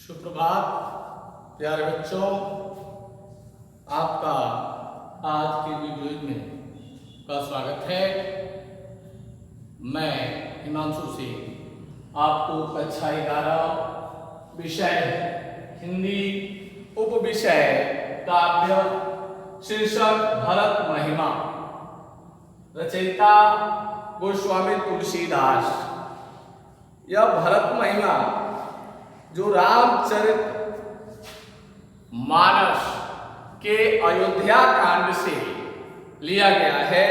सुप्रभात प्यारे बच्चों, आपका आज के वीडियो में का स्वागत है। मैं हिमांशु सिंह आपको कक्षा 11 विषय हिंदी उप विषय काव्य शीर्षक भरत महिमा, रचयिता गोस्वामी तुलसीदास। यह भरत महिमा जो रामचरित मानस के अयोध्या कांड से लिया गया है,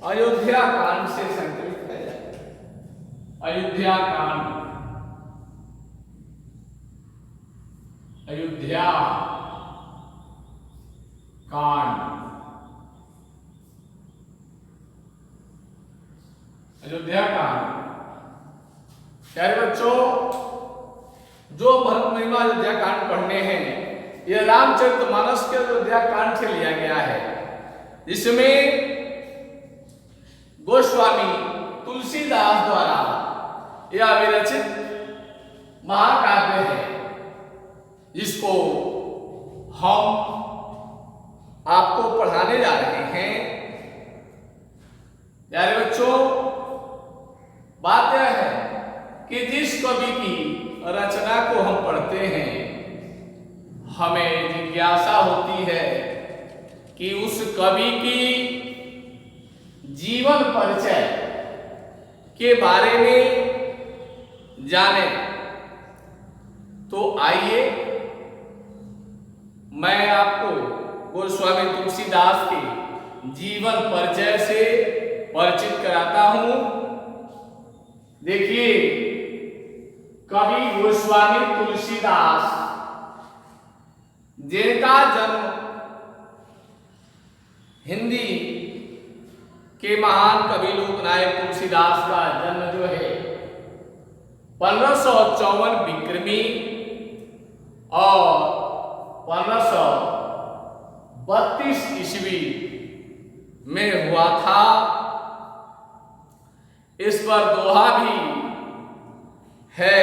अयोध्या कांड से संकलित है। अयोध्या कांड, अयोध्या कांड, अयोध्या कांड। प्यारे बच्चों, जो भरत महिमा अयोध्या कांड पढ़ने हैं, यह रामचरितमानस के अयोध्या कांड से लिया गया है, जिसमें गोस्वामी तुलसीदास द्वारा यह विरचित महाकाव्य है, जिसको हम आपको पढ़ाने जा रहे हैं। प्यारे बच्चों, बात यह है कि जिस कवि की रचना को हम पढ़ते हैं, हमें जिज्ञासा होती है कि उस कवि की जीवन परिचय के बारे में जाने। तो आइए मैं आपको गोस्वामी तुलसीदास के जीवन परिचय से परिचित कराता हूं। देखिए, कवि गोस्वामी तुलसीदास, जिनका जन्म हिंदी के महान कवि लोकनायक तुलसीदास का जन्म जो है 1554 विक्रमी और 1532 ईस्वी में हुआ था। इस पर दोहा भी है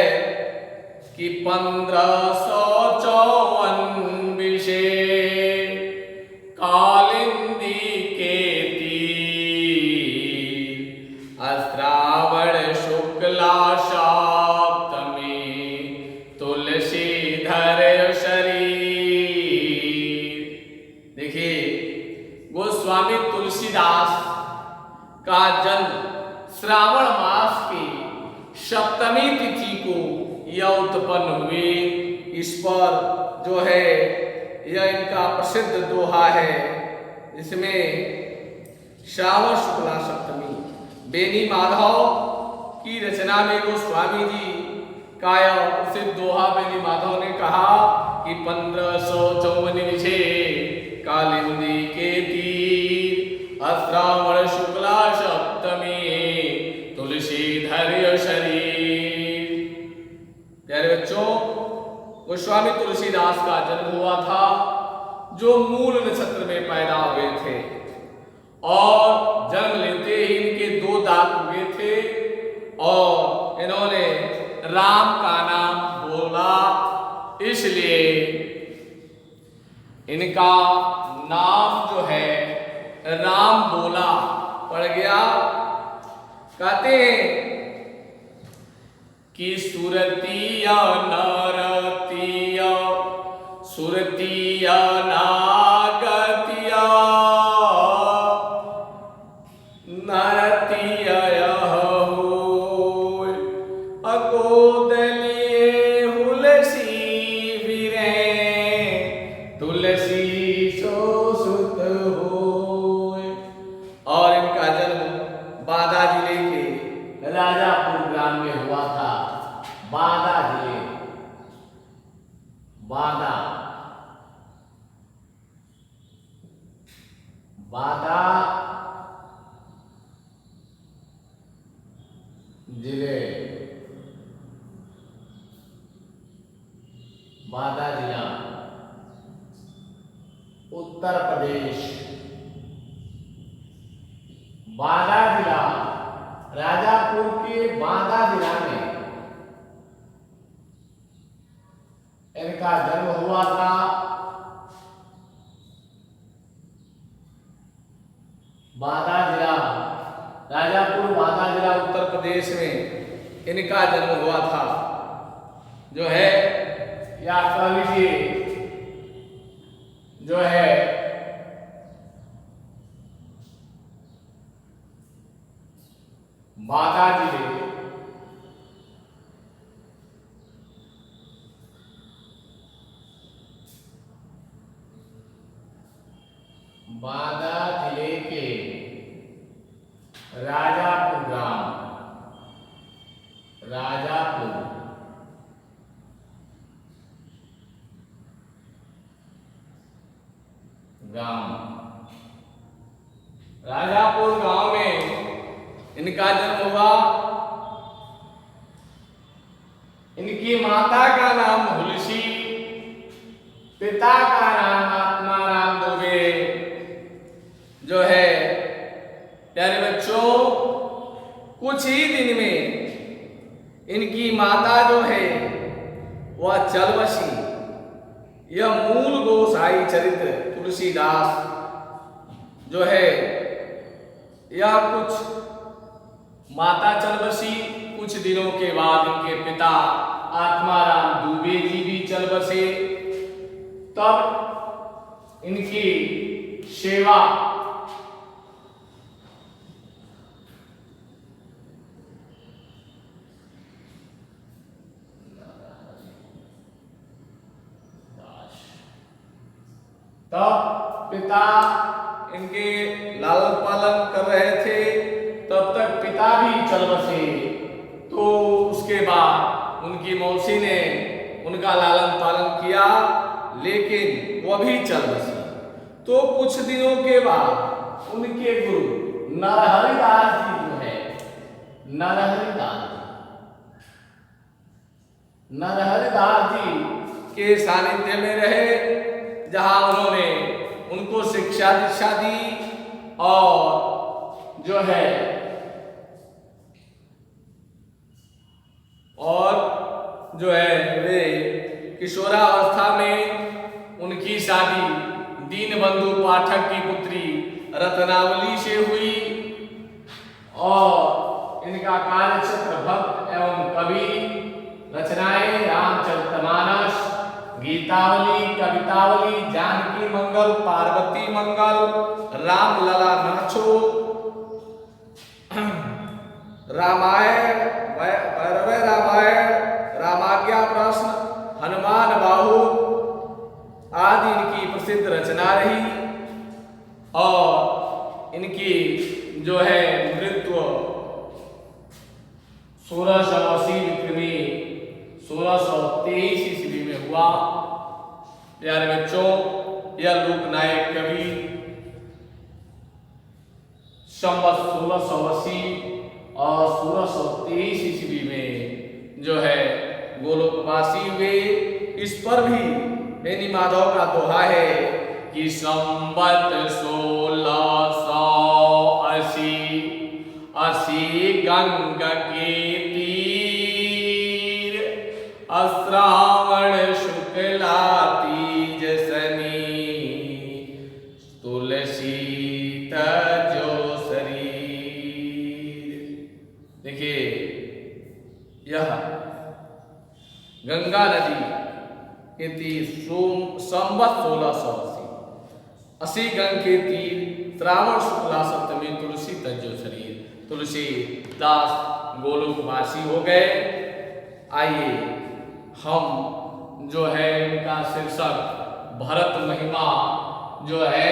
कि 1554 विषे कालिंदी के तीर, श्रावण शुक्ला सप्तमी तुलसीधर शरीर। देखिए, गोस्वामी तुलसीदास का जन्म श्रावण मास की सप्तमी तिथि को यह उत्पन्न हुए। इस पर जो है यह इनका प्रसिद्ध दोहा है, इसमें श्रावण शुक्ला सप्तमी बेनी माधव की रचना में गोस्वामी जी का यह प्रसिद्ध दोहा बेनी माधव ने कहा कि 1554 विषे कालिंदी के तीर, श्रावण शुक्ला सप्तमी तुलसीधर शरीर। प्यारे बच्चों, गोस्वामी तुलसीदास का जन्म हुआ था जो मूल नक्षत्र में पैदा हुए थे, और जन्म लेते ही इनके 2 दांत हुए थे और इन्होंने राम का नाम बोला, इसलिए इनका नाम जो है राम बोला पड़ गया। कहते हैं कि सुरतिया नरतिया, सुरतिया नागतिया, नरतिया होय, अकोदलिए हुलसी फिरे, तुलसी सो सुत होय। और इनका जन्म बांदा जिले के राजापुर ग्राम में हुआ था। बांदा जिले, बांदा, बांदा जिले, बांदा जिला, उत्तर प्रदेश। बांदा जिला राजापुर के बांदा जिला में इनका जन्म हुआ था बांदा जिला, राजापुर बांदा जिला उत्तर प्रदेश में इनका जन्म हुआ था। जो है या कह लीजिए जो है बांदा जिले बांदा जिले के राजापुर ग्राम, राजापुर गांव, राजापुर गांव में इनका जन्म हुआ। इनकी माता का नाम हुलसी, पिता का नाम आत्माराम दुबे। जो है प्यारे बच्चों, कुछ ही दिन में इनकी माता जो है वह चल बसी। यह मूल गोसाई चरित्र तुलसीदास जो है यह कुछ माता चल बसी, कुछ दिनों के बाद इनके पिता आत्माराम दुबे जी भी चल बसे। तब इनकी सेवा तब पिता इनके लालन पालन कर रहे थे, तब तक पिता भी चल बसे। तो उसके बाद उनकी मौसी ने उनका लालन पालन किया, लेकिन वह भी चल बसी। तो कुछ दिनों के बाद उनके गुरु नरहरिदास जी जो है नरहरिदास जी के सानिध्य में रहे, जहां उन्होंने उनको शिक्षा दीक्षा दी और जो है वे किशोरावस्था में उनकी शादी दीनबंधु पाठक की पुत्री रत्नावली से हुई और इनका कार्यक्षेत्र भक्त एवं कवि, रचनाएं रामचरितमानस, गीतावली, कवितावली, जानकी मंगल, पार्वती मंगल, रामलला नाचो, रामायण, भैरव रामायण, रामाज्ञा प्रश्न, हनुमान बाहु आदि इनकी प्रसिद्ध रचना रही। और इनकी जो है मृत्यु 1680 विक्रमी 1623 ईस्वी में हुआ। प्यारे बच्चों, यह लोकनायक कवि संवत 1680 और 1623 ईस्वी में जो है गोलोकवासी हुए। इस पर भी बेनी माधव का दोहा है कि संवत 1680 गंगा के तीर, श्रावण शुक्ला तीज सनी, तुलसी तजो शरीर। देखिए, यह गंगा नदी के तीर संवत 1680 गंग के तीर, श्रावण शुक्ला सप्तमी, तुलसी तजो शरीर। तुलसीदास गोलोकवासी हो गए। आइए हम जो है इनका शीर्षक भरत महिमा जो है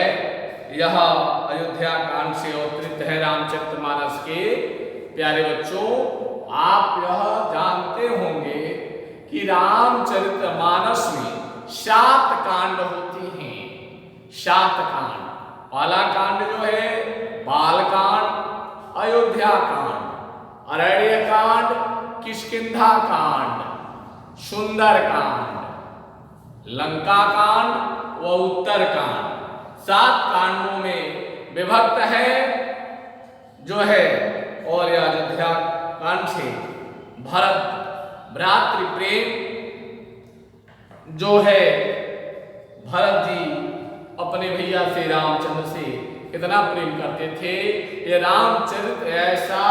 यह अयोध्या कांड से अवतरित है रामचरितमानस के। प्यारे बच्चों, आप यह जानते होंगे कि रामचरितमानस में 7 कांड होते हैं। 7 कांड। पहला कांड जो है बाल कांड, अयोध्या कांड, अरण्य कांड, किष्किंधा कांड, सुंदर कांड, लंका कांड व उत्तर कांड। 7 कांडों में विभक्त है जो है। और यह अयोध्या कांड से भरत भ्रातृ प्रेम जो है भरत जी अपने भैया से रामचंद्र से इतना प्रेम करते थे। ये रामचरित ऐसा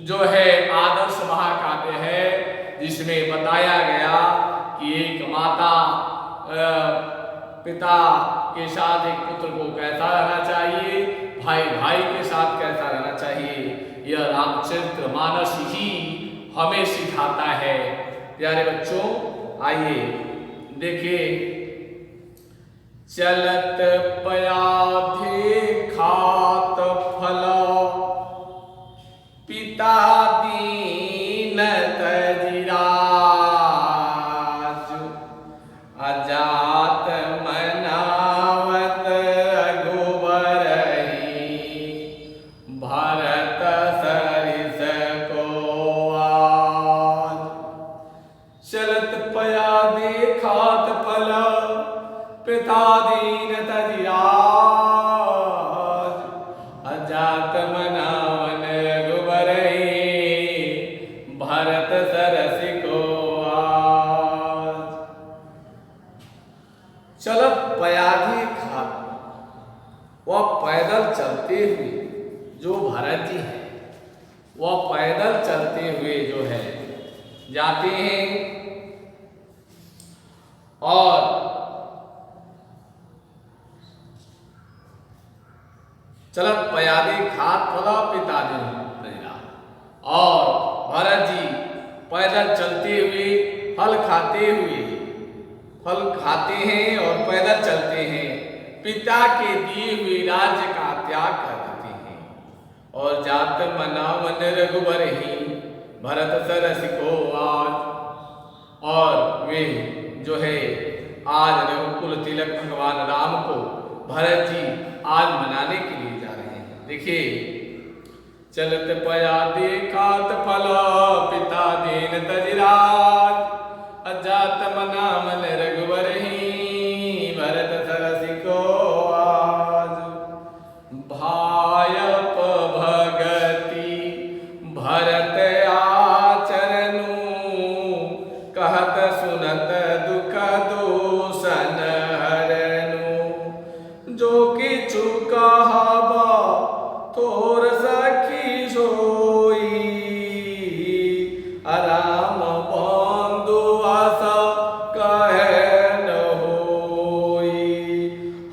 जो है आदर्श महाकाव्य है जिसमें बताया गया कि एक माता पिता के साथ एक पुत्र को कैसा रहना चाहिए, भाई भाई के साथ कैसा रहना चाहिए, यह रामचरितमानस ही हमें सिखाता है। प्यारे बच्चों, आइए देखिए, चलत पयाधे खात फल पिता दीन तजिराज, अजात मनावत रघुबरहि, भरत सरिस को आज। चलत पयाधे खात फल पिता दीन तजिराज, अजात मनावन रघुबरहि, भरत सरस को आज। चलत पयाधे खात, वह पैदल चलते हुए जो भरत जी हैं, वह पैदल चलते हुए जो है जाते हैं और चलत पयाधे खात फल पिता दीन तजिराज, और भरत जी पैदल चलते हुए फल खाते हैं और पैदल चलते हैं, पिता के दिए हुए राज्य का त्याग कर देते हैं, और जात मनावन रघुबरहि, भरत सरस को आज। और वे जो है आज रघुकुल तिलक भगवान राम को भरत जी आज मनाने के लिए जा रहे हैं। देखिए, चलत पयाधे खात फल पिता दीन तजिराज, अजात मनावन रघुबरहि, भरत सरस को आज। भायप भगति भरत आचरनु, कहत सुनत दुख दूषण हरनु, जो किछु कहबा तोर सखी सोई, राम बंधु आशा कहे न होई,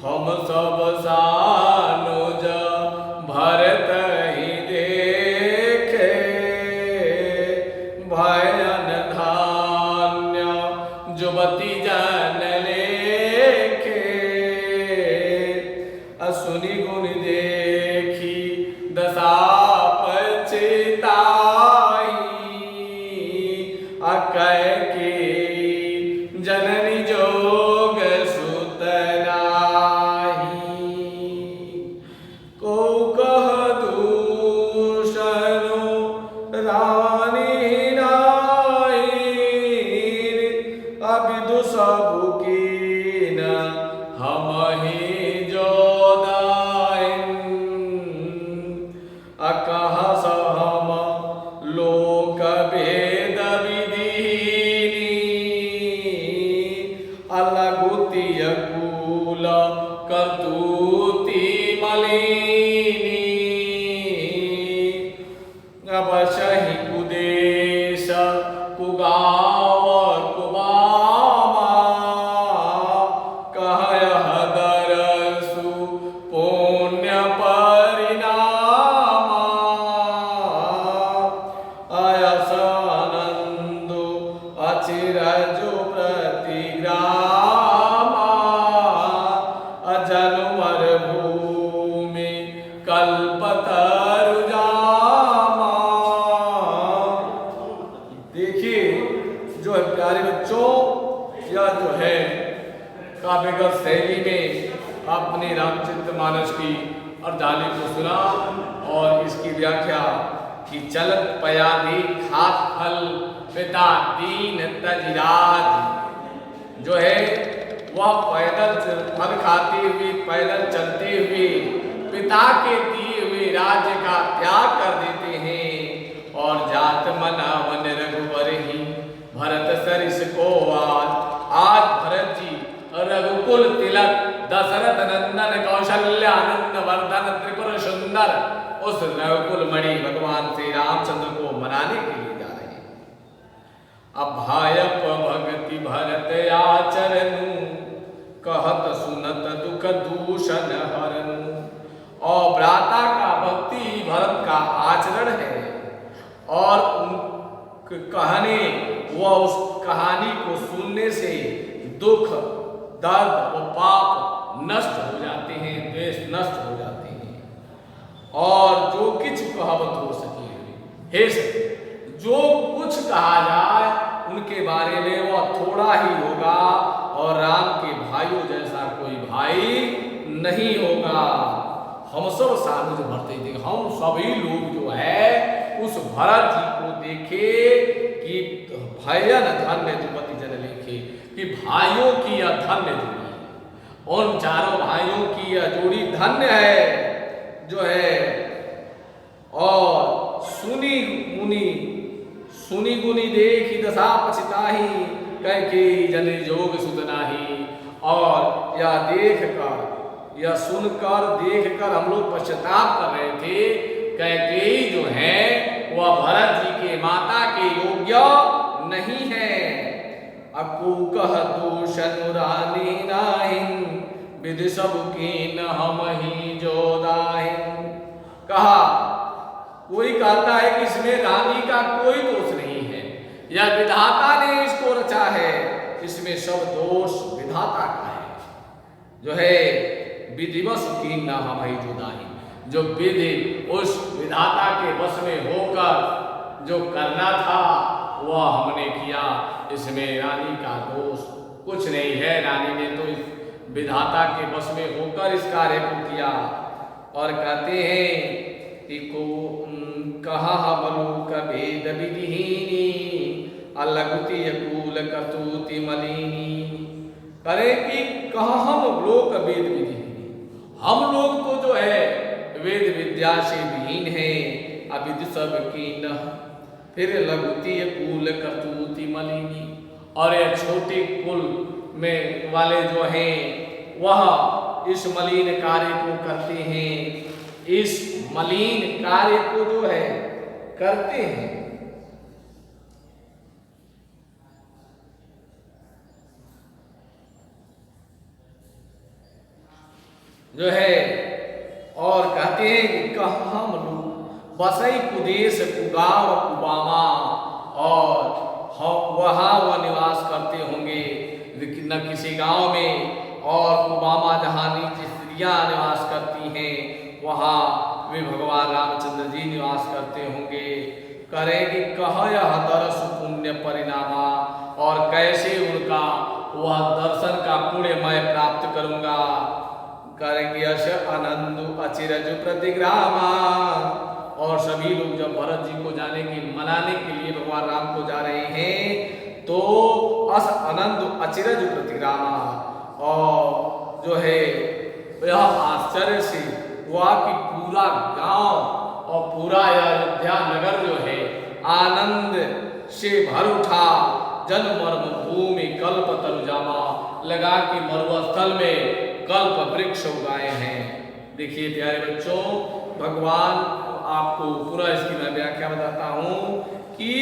हम सब सानुज भरत ही देखे, भयन धान्य जुबती जन लेखे, असुनि गुण देखी दशा पछताई, अकय के जननी जोग सुत नाही, को कह दूषणो रानी नाही, अविदु सबु कीन हम ही जोदाइन, अकह सहम लोक भेद विधीनी, अलगुतिय कूल कर्तूति मलिनी, अवशहि कुदेश कुगाव कुबामा, कहयह दरसु पुण्य परिणामा, अयस आनंदो अचिरजो प्रतिग्रामा, अजनु मरुभूमि कल्पतरु जामा। देखिए, जो है प्यारे बच्चों, यह जो है काव्यगत शैली में अपने रामचरितमानस की अर्धाली को सुना और इसकी व्याख्या कि चलत पयाधे खात फल पिता दीन तजिराज, जो है वह पैदल फल खाते हुए पैदल चलते हुए पिता के दिए हुए राज्य का त्याग कर देते हैं, और जात मनावन रघुबरहि, भरत सरिस को आज। उस रघुकुल मणि भगवान श्री रामचंद्र को मनाने के लिए जा रहे हैं। अब भायप भक्ति भरत आचरनु, कहत सुनत दुख दूषण हरनु। और भ्राता का भक्ति भरत का आचरण है और कहने वह उस कहानी को सुनने से दुख दर्द और पाप नष्ट हो जाते हैं, द्वेष नष्ट हो जाते हैं। और जो कुछ कहवत हो सके, हे सके, जो कुछ कहा जाए उनके बारे में वह थोड़ा ही होगा और राम के भाइयों जैसा कोई भाई नहीं होगा। हम सब सानुज भरते थे, हम सभी लोग जो है उस भरत जी को देखे कि भयन धन्य जुपति जन लेखे, कि भाइयों की यह धन्य जोड़ी, उन चारों भाइयों की यह जोड़ी धन्य है जो है। और सुनी गुनी देखी दशा पछताही, कह के जन जोग सुतनाही। और यह देख कर, यह सुनकर देखकर हम लोग पश्चाताप कर रहे थे। कैकेयी जो है वह भरत जी के माता के योग्य नहीं है। अकुकह दूषण रानी नाहिन, विधि सब कीन हम ही जोदाहिन। कहा, कोई कहता है कि इसमें रानी का कोई दोष नहीं है, यह विधाता ने इसको रचा है, इसमें सब दोष विधाता का है। जो है विधिवश कीन न हम ही जोदाहिन, जो विधि उस विधाता के वश में होकर जो करना था वह हमने किया, इसमें रानी का दोष कुछ नहीं है। रानी ने तो इस विधाता के वश में होकर इस कार्य को किया। और कहते हैं कि को कहा मलूक भेद विधिहीनी, अलगुति अकूल कतुति मलिनी। करे कि कहा हम लोग वेद विधिहीनी, हम लोग तो जो है वेद विद्या से विहीन है। अविद सब की न फिर लघुति कुल कतुति मलिनी। और ये छोटे कुल में वाले जो हैं वह इस मलिन कार्य को करते हैं, इस मलिन कार्य को जो है करते हैं। जो है और कहते हैं कि कहाँ लोग बसई कुदेश कुगाव कुबामा, और वहाँ वह निवास करते होंगे न किसी गांव में, और कुबामा जहाँ नीचे स्त्रियाँ निवास करती हैं वहाँ वे भगवान रामचंद्र जी निवास करते होंगे। करेंगे कह यह दर्श पुण्य परिणामा, और कैसे उनका वह दर्शन का पुण्य मैं प्राप्त करूँगा। करेंगे अश आनंद अचिरज प्रतिग्रामा। और सभी लोग जब भरत जी को जाने की मनाने के लिए भगवान राम को जा रहे हैं तो अस आनंद अचिरज प्रतिग्रामा, और जो है यह आश्चर्य से हुआ कि पूरा गांव और पूरा अयोध्या नगर जो है आनंद से भर उठा। जन मर्म भूमि कल्प तरुजामा, लगा कि मरुस्थल में कल्प वृक्ष उगाए हैं। देखिए प्यारे बच्चों, भगवान आपको पूरा इसकी मैं व्याख्या बताता हूँ कि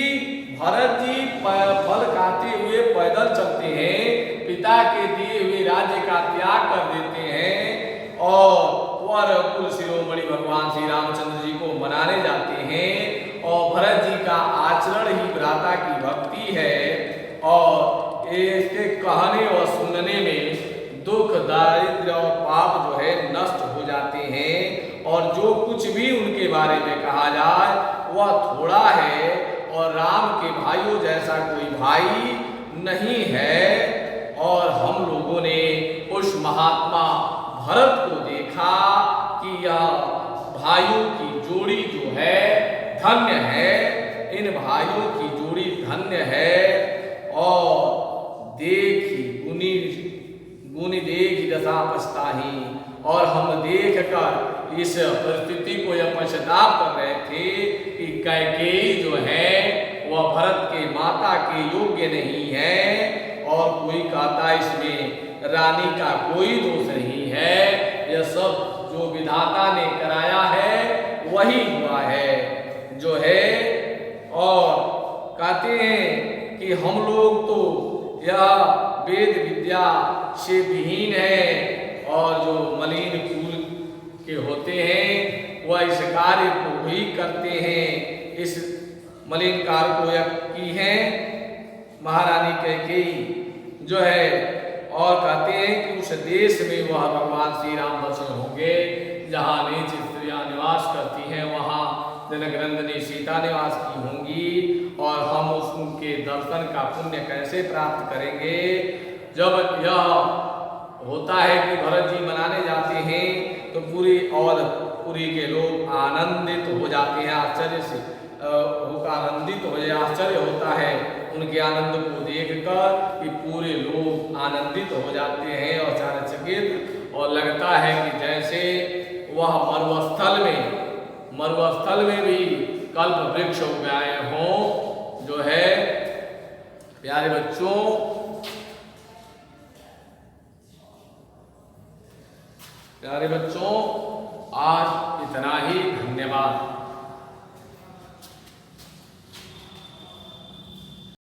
भरत जी फल खाते हुए पैदल चलते हैं, पिता के दिए हुए राज्य का त्याग कर देते हैं और कुल शिरोमणि भगवान श्री रामचंद्र जी को मनाने जाते हैं। और भरत जी का आचरण ही भ्राता की भक्ति है, और इसके कहने और सुनने में दुख दारिद्र्य और पाप जो है नष्ट हो जाते हैं। और जो कुछ भी उनके बारे में कहा जाए वह थोड़ा है, और राम के भाइयों जैसा कोई भाई नहीं है। और हम लोगों ने उस महात्मा भरत को देखा कि यह भाइयों की जोड़ी जो है धन्य है, इन भाइयों की जोड़ी धन्य है। और देखी गुनी देखी दशा पछताही, और हम देख कर इस परिस्थिति को यह पश्चाताप कर रहे थे कि कैकेयी जो है वह भरत के माता के योग्य नहीं है। और कोई कहता इसमें रानी का कोई दोष नहीं है, यह सब जो विधाता ने कराया है वही हुआ है जो है। और कहते हैं कि हम लोग तो यह वेद विद्या से विहीन है और जो मलिन कुल के होते हैं वह इस कार्य को ही करते हैं। इस मलिन कार्य को यह की है महारानी कैकेयी जो है। और कहते हैं कि उस देश में वह भगवान श्री राम बसे होंगे जहाँ नीच स्त्रियां निवास करती हैं, वहाँ जनकनंदिनी सीता निवास की होंगी। और हम उनके दर्शन का पुण्य कैसे प्राप्त करेंगे? जब यह होता है कि भरत जी मनाने जाते हैं तो पूरी के लोग आनंदित हो जाते हैं, आश्चर्य से होकर आनंदित हो जाए। आश्चर्य होता है उनके आनंद को देखकर कि पूरे लोग आनंदित हो जाते हैं और आश्चर्यचकित, और लगता है कि जैसे वह मरुस्थल में भी कल्प वृक्ष उगाए हों जो है। प्यारे बच्चों आज इतना ही, धन्यवाद।